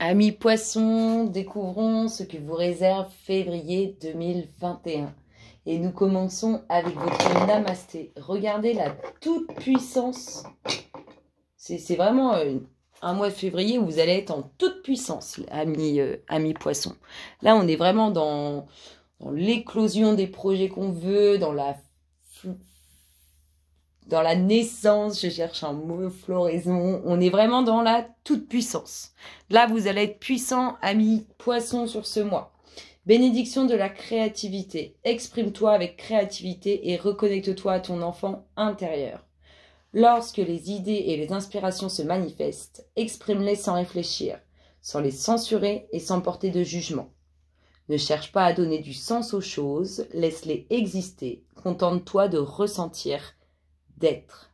Amis poissons, découvrons ce que vous réserve février 2021. Et nous commençons avec votre namasté. Regardez la toute-puissance. C'est vraiment un mois de février où vous allez être en toute puissance, amis poissons. Là, on est vraiment dans l'éclosion des projets qu'on veut, dans la naissance, je cherche un mot, floraison. On est vraiment dans la toute-puissance. Là, vous allez être puissant, amis poissons, sur ce mois. Bénédiction de la créativité. Exprime-toi avec créativité et reconnecte-toi à ton enfant intérieur. Lorsque les idées et les inspirations se manifestent, exprime-les sans réfléchir, sans les censurer et sans porter de jugement. Ne cherche pas à donner du sens aux choses, laisse-les exister. Contente-toi de ressentir, d'être.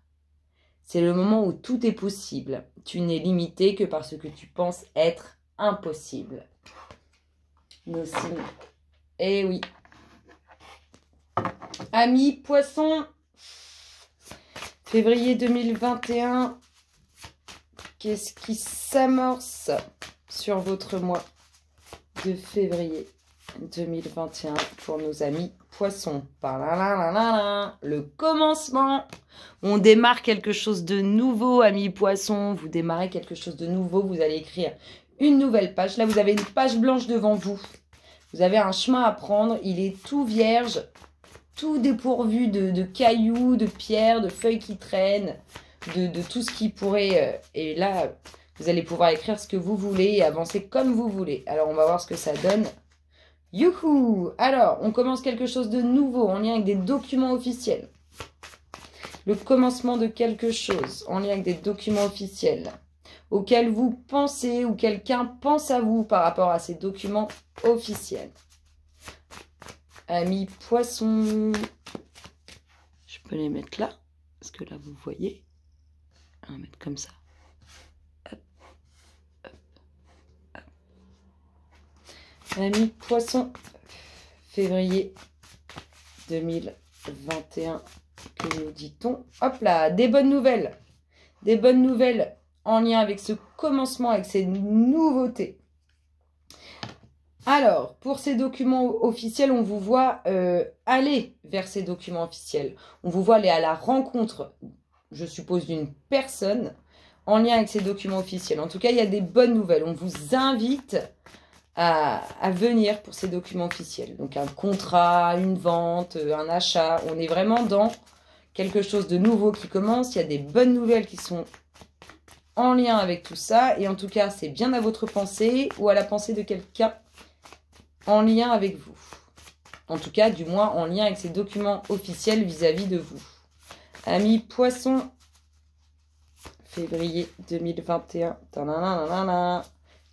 C'est le moment où tout est possible. Tu n'es limité que par ce que tu penses être impossible. Nos signes. Eh oui. Amis poissons, février 2021, qu'est-ce qui s'amorce sur votre mois de février 2021 pour nos amis poissons? Le commencement. On démarre quelque chose de nouveau, amis poissons. Vous démarrez quelque chose de nouveau. Vous allez écrire une nouvelle page. Là, vous avez une page blanche devant vous. Vous avez un chemin à prendre. Il est tout vierge, tout dépourvu de cailloux, de pierres, de feuilles qui traînent, de tout ce qui pourrait... et là, vous allez pouvoir écrire ce que vous voulez et avancer comme vous voulez. Alors, on va voir ce que ça donne. Youhou! Alors, on commence quelque chose de nouveau en lien avec des documents officiels. Le commencement de quelque chose en lien avec des documents officiels auxquels vous pensez ou quelqu'un pense à vous par rapport à ces documents officiels. Amis poissons, je peux les mettre là, parce que là vous voyez, on va mettre comme ça. Hop, hop, hop. Amis poissons, février 2021, que nous dit-on? Hop là, des bonnes nouvelles. Des bonnes nouvelles en lien avec ce commencement, avec ces nouveautés. Alors, pour ces documents officiels, on vous voit aller vers ces documents officiels. On vous voit aller à la rencontre, je suppose, d'une personne en lien avec ces documents officiels. En tout cas, il y a des bonnes nouvelles. On vous invite à venir pour ces documents officiels. Donc, un contrat, une vente, un achat. On est vraiment dans quelque chose de nouveau qui commence. Il y a des bonnes nouvelles qui sont en lien avec tout ça. Et en tout cas, c'est bien à votre pensée ou à la pensée de quelqu'un en lien avec vous. En tout cas, du moins, en lien avec ces documents officiels vis-à-vis de vous. Amis poissons, février 2021.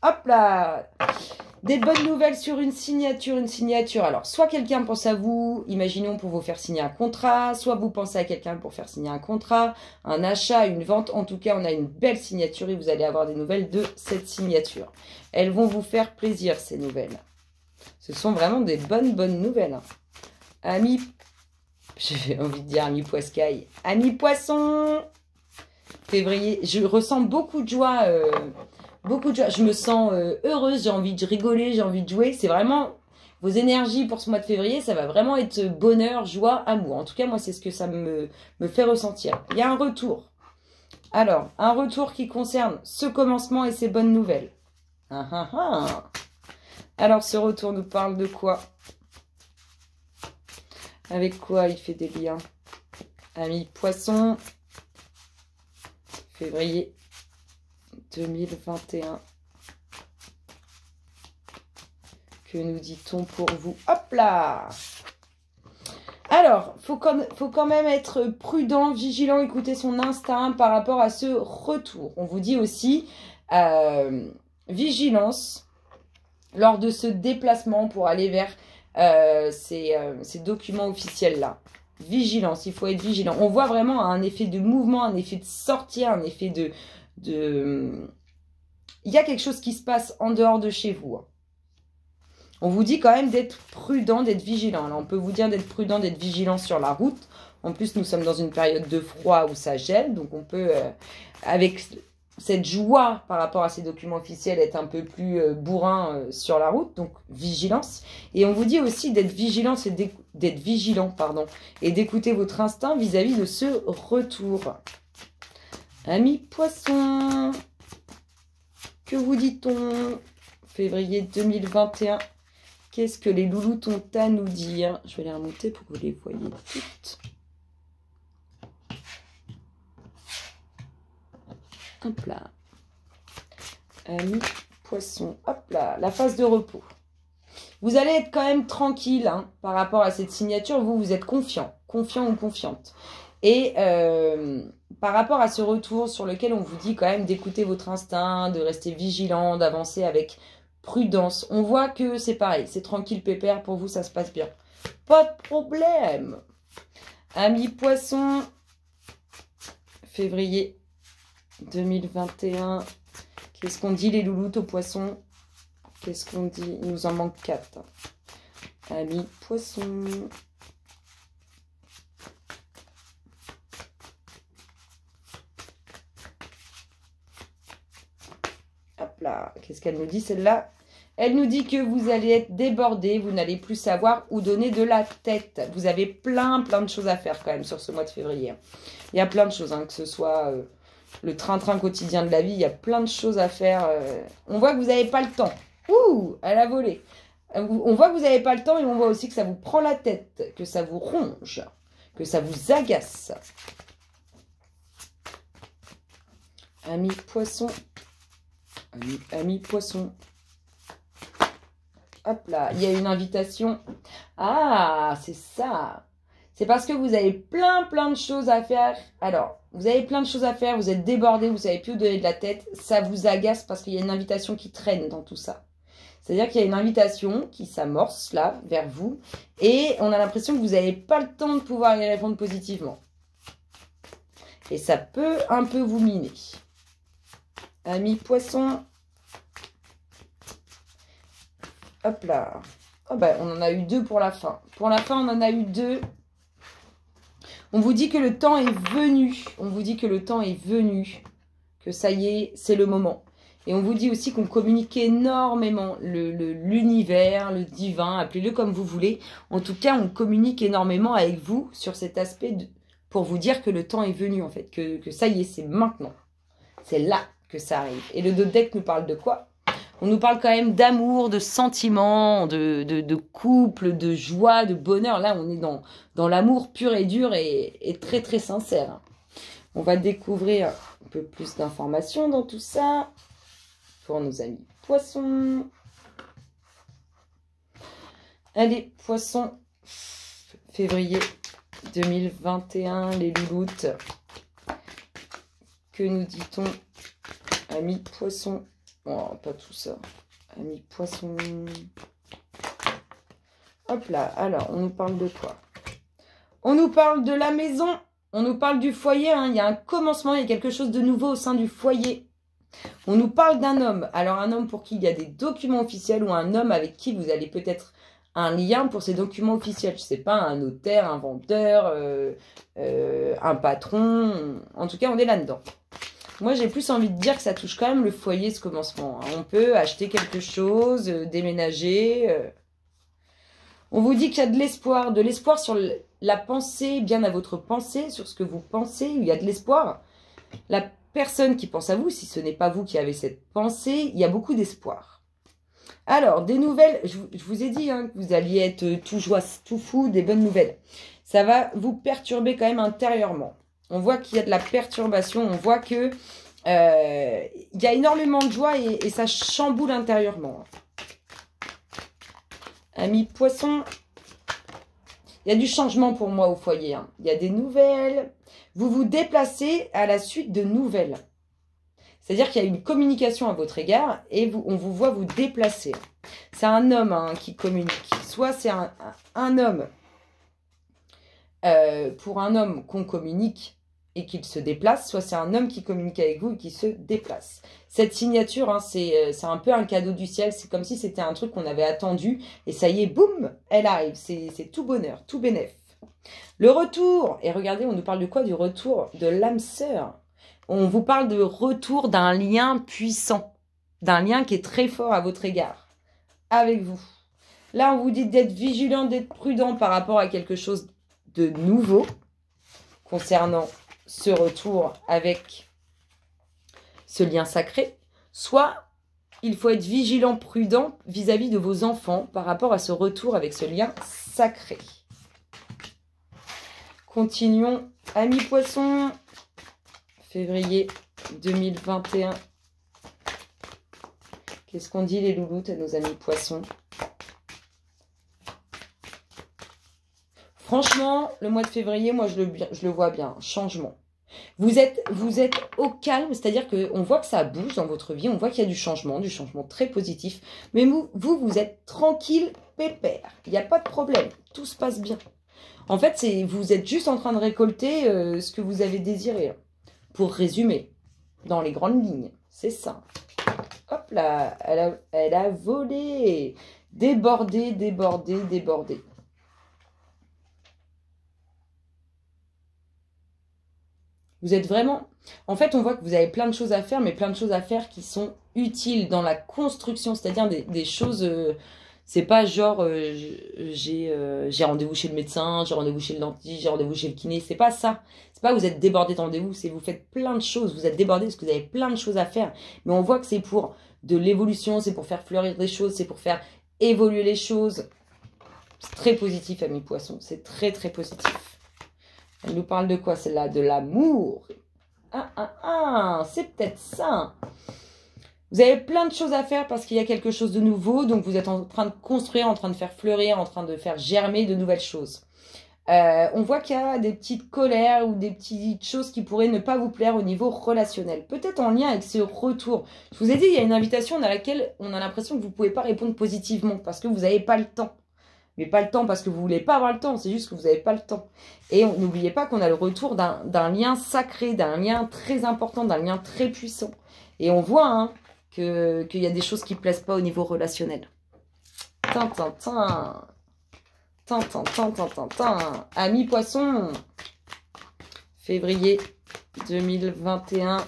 Hop là! Des bonnes nouvelles sur une signature. Alors, soit quelqu'un pense à vous, imaginons, pour vous faire signer un contrat, soit vous pensez à quelqu'un pour faire signer un contrat, un achat, une vente. En tout cas, on a une belle signature et vous allez avoir des nouvelles de cette signature. Elles vont vous faire plaisir, ces nouvelles. Ce sont vraiment des bonnes nouvelles. Amis, j'ai envie de dire amis poiscaille. Amis poissons, février, je ressens beaucoup de joie. Je me sens heureuse, j'ai envie de rigoler, j'ai envie de jouer. C'est vraiment vos énergies pour ce mois de février, ça va vraiment être bonheur, joie, amour. En tout cas, moi, c'est ce que ça me fait ressentir. Il y a un retour. Alors, un retour qui concerne ce commencement et ces bonnes nouvelles. Alors, ce retour nous parle de quoi? Avec quoi il fait des liens? Amis poissons, février 2021. Que nous dit-on pour vous? Hop là! Alors, faut quand même être prudent, vigilant, écouter son instinct par rapport à ce retour. On vous dit aussi vigilance lors de ce déplacement pour aller vers ces documents officiels-là. Vigilance, il faut être vigilant. On voit vraiment un effet de mouvement, un effet de sortie, un effet de... Il y a quelque chose qui se passe en dehors de chez vous. On vous dit quand même d'être prudent, d'être vigilant. Alors, on peut vous dire d'être prudent, d'être vigilant sur la route. En plus, nous sommes dans une période de froid où ça gèle. Donc, on peut, avec cette joie par rapport à ces documents officiels est un peu plus bourrin sur la route, donc vigilance. Et on vous dit aussi d'être vigilant et d'écouter votre instinct vis-à-vis de ce retour. Amis poissons, que vous dit-on? Février 2021, qu'est-ce que les loulous ont à nous dire? Je vais les remonter pour que vous les voyez toutes. Hop là. Amis poissons. Hop là. La phase de repos. Vous allez être quand même tranquille hein, par rapport à cette signature. Vous êtes confiant. Confiant ou confiante. Et par rapport à ce retour sur lequel on vous dit quand même d'écouter votre instinct, de rester vigilant, d'avancer avec prudence. On voit que c'est pareil. C'est tranquille, pépère. Pour vous, ça se passe bien. Pas de problème. Amis poissons. Février 2021. Qu'est-ce qu'on dit les louloutes aux poissons? Qu'est-ce qu'on dit? Il nous en manque 4. Amis poissons. Hop là. Qu'est-ce qu'elle nous dit celle-là? Elle nous dit que vous allez être débordé. Vous n'allez plus savoir où donner de la tête. Vous avez plein de choses à faire quand même sur ce mois de février. Il y a plein de choses, hein, que ce soit... le train-train quotidien de la vie, il y a plein de choses à faire. On voit que vous n'avez pas le temps. Ouh, elle a volé. On voit que vous n'avez pas le temps et on voit aussi que ça vous prend la tête, que ça vous ronge, que ça vous agace. Amis poissons. Amis poissons. Hop là, il y a une invitation. Ah, c'est ça. C'est parce que vous avez plein de choses à faire. Alors, vous avez plein de choses à faire, vous êtes débordé, vous savez plus où donner de la tête. Ça vous agace parce qu'il y a une invitation qui traîne dans tout ça. C'est-à-dire qu'il y a une invitation qui s'amorce là, vers vous. Et on a l'impression que vous n'avez pas le temps de pouvoir y répondre positivement. Et ça peut un peu vous miner. Amis poissons. Hop là. Oh ben, on en a eu 2 pour la fin. Pour la fin, on en a eu 2. On vous dit que le temps est venu. On vous dit que le temps est venu. Que ça y est, c'est le moment. Et on vous dit aussi qu'on communique énormément. L'univers, le divin, appelez-le comme vous voulez. En tout cas, on communique énormément avec vous sur cet aspect pour vous dire que le temps est venu en fait. Que ça y est, c'est maintenant. C'est là que ça arrive. Et le dos de deck nous parle de quoi? On nous parle quand même d'amour, de sentiments, de couple, de joie, de bonheur. Là, on est dans l'amour pur et dur et très sincère. On va découvrir un peu plus d'informations dans tout ça pour nos amis poissons. Allez, poissons, février 2021, les louloutes. Que nous dit-on, amis poissons? Oh, pas tout ça. Amis poissons. Hop là. Alors, on nous parle de quoi? On nous parle de la maison. On nous parle du foyer. Hein. Il y a un commencement. Il y a quelque chose de nouveau au sein du foyer. On nous parle d'un homme. Alors, un homme pour qui il y a des documents officiels ou un homme avec qui vous allez peut-être un lien pour ces documents officiels. Je ne sais pas, un notaire, un vendeur, un patron. En tout cas, on est là-dedans. Moi, j'ai plus envie de dire que ça touche quand même le foyer, ce commencement. On peut acheter quelque chose, déménager. On vous dit qu'il y a de l'espoir sur la pensée, bien à votre pensée, sur ce que vous pensez. Il y a de l'espoir. La personne qui pense à vous, si ce n'est pas vous qui avez cette pensée, il y a beaucoup d'espoir. Alors, des nouvelles, je vous ai dit hein, que vous alliez être tout joie, tout fou, des bonnes nouvelles. Ça va vous perturber quand même intérieurement. On voit qu'il y a de la perturbation, on voit que il y a énormément de joie et ça chamboule intérieurement. Amis poissons, il y a du changement pour moi au foyer. Hein. Il y a des nouvelles. Vous vous déplacez à la suite de nouvelles. C'est-à-dire qu'il y a une communication à votre égard et on vous voit vous déplacer. C'est un homme hein, qui communique. Soit c'est un homme, pour un homme qu'on communique et qu'il se déplace, soit c'est un homme qui communique avec vous et qui se déplace. Cette signature, hein, c'est un peu un cadeau du ciel. C'est comme si c'était un truc qu'on avait attendu et ça y est, boum, elle arrive. C'est tout bonheur, tout bénef. Le retour, et regardez, on nous parle de quoi? Du retour de l'âme sœur. On vous parle de retour d'un lien puissant, d'un lien qui est très fort à votre égard, avec vous. Là, on vous dit d'être vigilant, d'être prudent par rapport à quelque chose de nouveau concernant ce retour avec ce lien sacré. Soit, il faut être vigilant, prudent vis-à-vis de vos enfants par rapport à ce retour avec ce lien sacré. Continuons. Amis poissons, février 2021. Qu'est-ce qu'on dit les louloutes à nos amis poissons? Franchement, le mois de février, moi je le vois bien. Changement. Vous êtes au calme, c'est-à-dire qu'on voit que ça bouge dans votre vie, on voit qu'il y a du changement très positif. Mais vous êtes tranquille, pépère. Il n'y a pas de problème, tout se passe bien. En fait, vous êtes juste en train de récolter ce que vous avez désiré. Pour résumer, dans les grandes lignes, c'est ça. Hop là, elle a volé. Débordé, débordé, débordé. Vous êtes vraiment... En fait, on voit que vous avez plein de choses à faire, mais plein de choses à faire qui sont utiles dans la construction, c'est-à-dire des choses... c'est pas genre, j'ai rendez-vous chez le médecin, j'ai rendez-vous chez le dentiste, j'ai rendez-vous chez le kiné. C'est pas ça. C'est pas vous êtes débordé de rendez-vous, c'est vous faites plein de choses. Vous êtes débordé parce que vous avez plein de choses à faire. Mais on voit que c'est pour de l'évolution, c'est pour faire fleurir des choses, c'est pour faire évoluer les choses. C'est très positif, amis poissons. C'est très, très positif. Elle nous parle de quoi, celle-là? De l'amour. C'est peut-être ça. Vous avez plein de choses à faire parce qu'il y a quelque chose de nouveau. Donc, vous êtes en train de construire, en train de faire fleurir, en train de faire germer de nouvelles choses. On voit qu'il y a des petites colères ou des petites choses qui pourraient ne pas vous plaire au niveau relationnel. Peut-être en lien avec ce retour. Je vous ai dit, il y a une invitation à laquelle on a l'impression que vous ne pouvez pas répondre positivement parce que vous n'avez pas le temps. Mais pas le temps parce que vous ne voulez pas avoir le temps, c'est juste que vous n'avez pas le temps. Et n'oubliez pas qu'on a le retour d'un lien sacré, d'un lien très important, d'un lien très puissant. Et on voit qu'il y a des choses qui ne plaisent pas au niveau relationnel. Amis poissons, février 2021,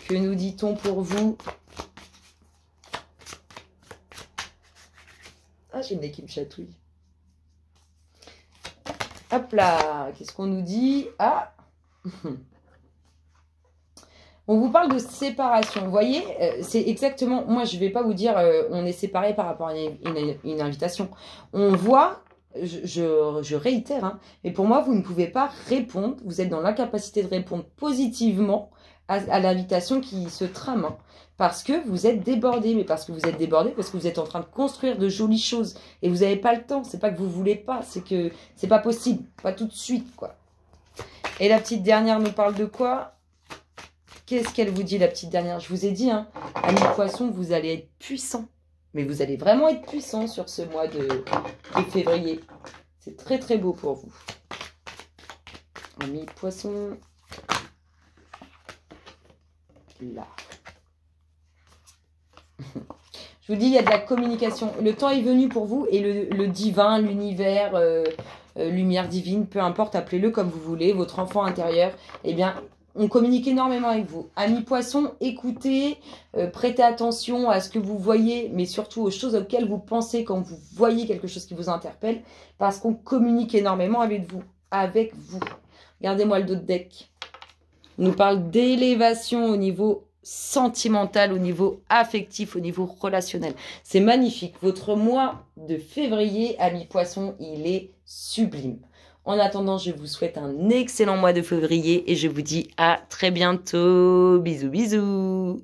que nous dit-on pour vous? Ah, j'ai le nez qui me chatouille. Hop là, qu'est-ce qu'on nous dit? Ah, on vous parle de séparation. Vous voyez, c'est exactement... Moi, je ne vais pas vous dire on est séparés par rapport à une invitation. On voit, je réitère, mais pour moi, vous ne pouvez pas répondre. Vous êtes dans l'incapacité de répondre positivement à l'invitation qui se trame. Parce que vous êtes débordé. Mais parce que vous êtes débordé, parce que vous êtes en train de construire de jolies choses. Et vous n'avez pas le temps. C'est pas que vous voulez pas, c'est que c'est pas possible. Pas tout de suite, quoi. Et la petite dernière nous parle de quoi? Qu'est-ce qu'elle vous dit, la petite dernière? Je vous ai dit, amis poissons, vous allez être puissant. Mais vous allez vraiment être puissant sur ce mois de février. C'est très, très beau pour vous. Amis poissons. Là. Je vous dis, il y a de la communication. Le temps est venu pour vous et le divin, l'univers, lumière divine, peu importe, appelez-le comme vous voulez, votre enfant intérieur, eh bien, on communique énormément avec vous. Amis poissons, écoutez, prêtez attention à ce que vous voyez, mais surtout aux choses auxquelles vous pensez quand vous voyez quelque chose qui vous interpelle, parce qu'on communique énormément avec vous. Regardez-moi le dos de deck. On nous parle d'élévation au niveau sentimental, au niveau affectif, au niveau relationnel. C'est magnifique. Votre mois de février, amis poissons, il est sublime. En attendant, je vous souhaite un excellent mois de février et je vous dis à très bientôt. Bisous, bisous.